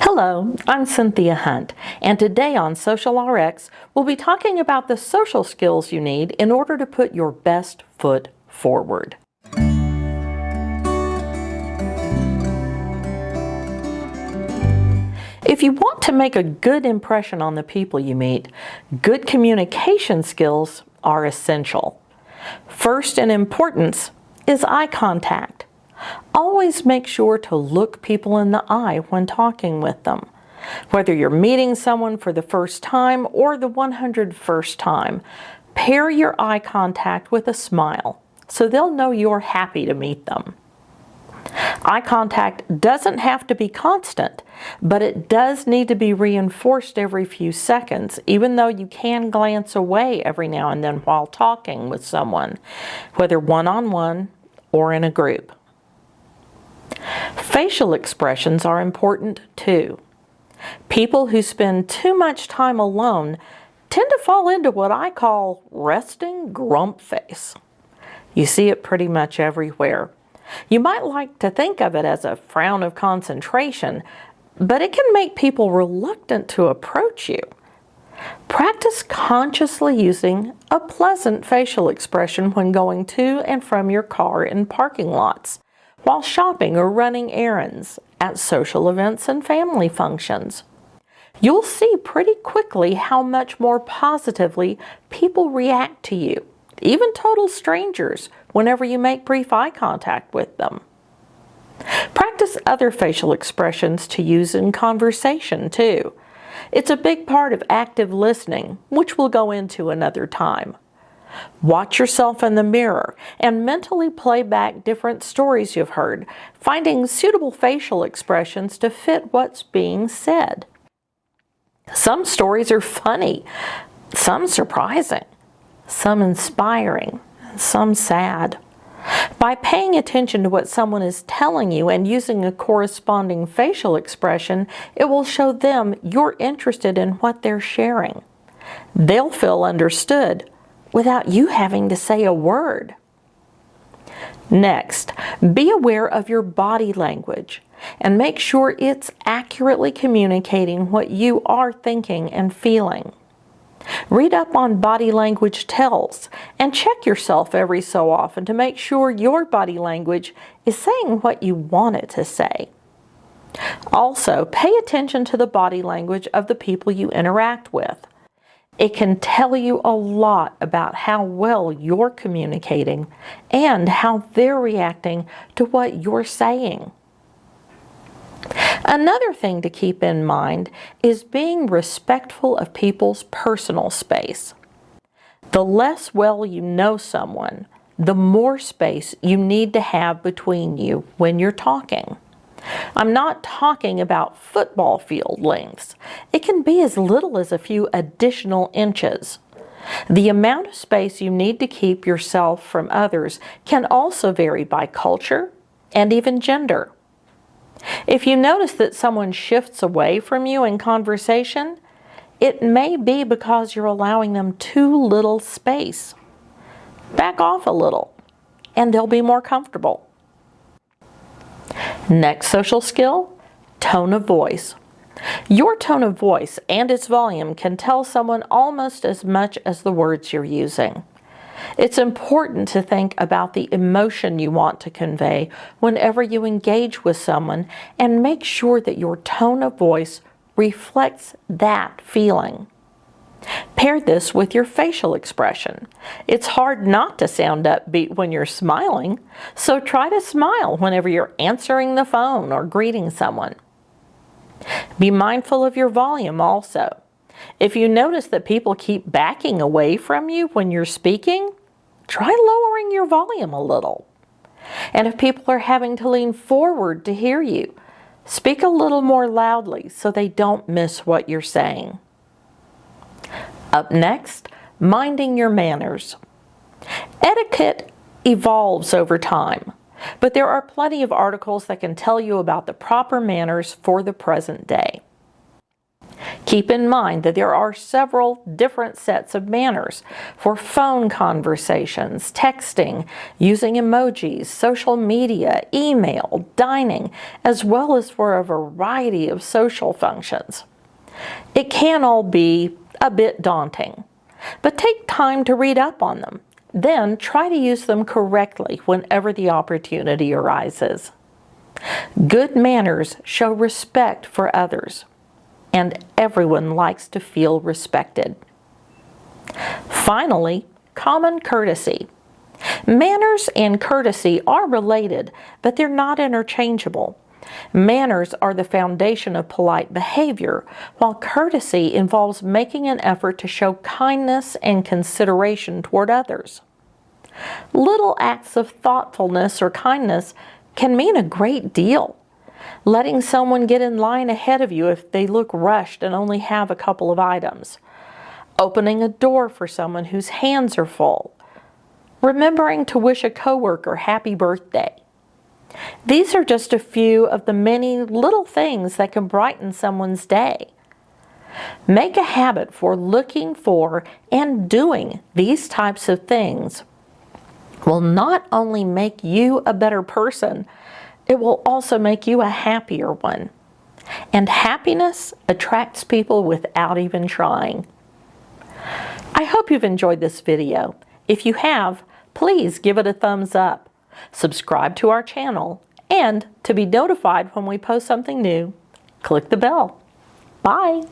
Hello, I'm Cynthia Hunt, and today on SocialRx, we'll be talking about the social skills you need in order to put your best foot forward. If you want to make a good impression on the people you meet, good communication skills are essential. First in importance is eye contact. Always make sure to look people in the eye when talking with them. Whether you're meeting someone for the first time or the 101st time, pair your eye contact with a smile so they'll know you're happy to meet them. Eye contact doesn't have to be constant, but it does need to be reinforced every few seconds, even though you can glance away every now and then while talking with someone, whether one-on-one or in a group. Facial expressions are important too. People who spend too much time alone tend to fall into what I call resting grump face. You see it pretty much everywhere. You might like to think of it as a frown of concentration, but it can make people reluctant to approach you. Practice consciously using a pleasant facial expression when going to and from your car in parking lots, while shopping or running errands, at social events and family functions. You'll see pretty quickly how much more positively people react to you, even total strangers, whenever you make brief eye contact with them. Practice other facial expressions to use in conversation too. It's a big part of active listening, which we'll go into another time. Watch yourself in the mirror and mentally play back different stories you've heard, finding suitable facial expressions to fit what's being said. Some stories are funny, some surprising, some inspiring, and some sad. By paying attention to what someone is telling you and using a corresponding facial expression, it will show them you're interested in what they're sharing. They'll feel understood without you having to say a word. Next, be aware of your body language and make sure it's accurately communicating what you are thinking and feeling. Read up on body language tells and check yourself every so often to make sure your body language is saying what you want it to say. Also, pay attention to the body language of the people you interact with. It can tell you a lot about how well you're communicating and how they're reacting to what you're saying. Another thing to keep in mind is being respectful of people's personal space. The less well you know someone, the more space you need to have between you when you're talking. I'm not talking about football field lengths. It can be as little as a few additional inches. The amount of space you need to keep yourself from others can also vary by culture and even gender. If you notice that someone shifts away from you in conversation, it may be because you're allowing them too little space. Back off a little, and they'll be more comfortable. Next social skill, tone of voice. Your tone of voice and its volume can tell someone almost as much as the words you're using. It's important to think about the emotion you want to convey whenever you engage with someone and make sure that your tone of voice reflects that feeling. Pair this with your facial expression. It's hard not to sound upbeat when you're smiling, so try to smile whenever you're answering the phone or greeting someone. Be mindful of your volume also. If you notice that people keep backing away from you when you're speaking, try lowering your volume a little. And if people are having to lean forward to hear you, speak a little more loudly so they don't miss what you're saying. Up next, minding your manners. Etiquette evolves over time, but there are plenty of articles that can tell you about the proper manners for the present day. Keep in mind that there are several different sets of manners for phone conversations, texting, using emojis, social media, email, dining, as well as for a variety of social functions. It can all be a bit daunting, but take time to read up on them. Then try to use them correctly whenever the opportunity arises. Good manners show respect for others, and everyone likes to feel respected. Finally, common courtesy. Manners and courtesy are related, but they're not interchangeable. Manners are the foundation of polite behavior, while courtesy involves making an effort to show kindness and consideration toward others. Little acts of thoughtfulness or kindness can mean a great deal. Letting someone get in line ahead of you if they look rushed and only have a couple of items. Opening a door for someone whose hands are full. Remembering to wish a coworker happy birthday. These are just a few of the many little things that can brighten someone's day. Make a habit for looking for and doing these types of things. Will not only make you a better person, it will also make you a happier one. And happiness attracts people without even trying. I hope you've enjoyed this video. If you have, please give it a thumbs up. Subscribe to our channel, and to be notified when we post something new, click the bell. Bye!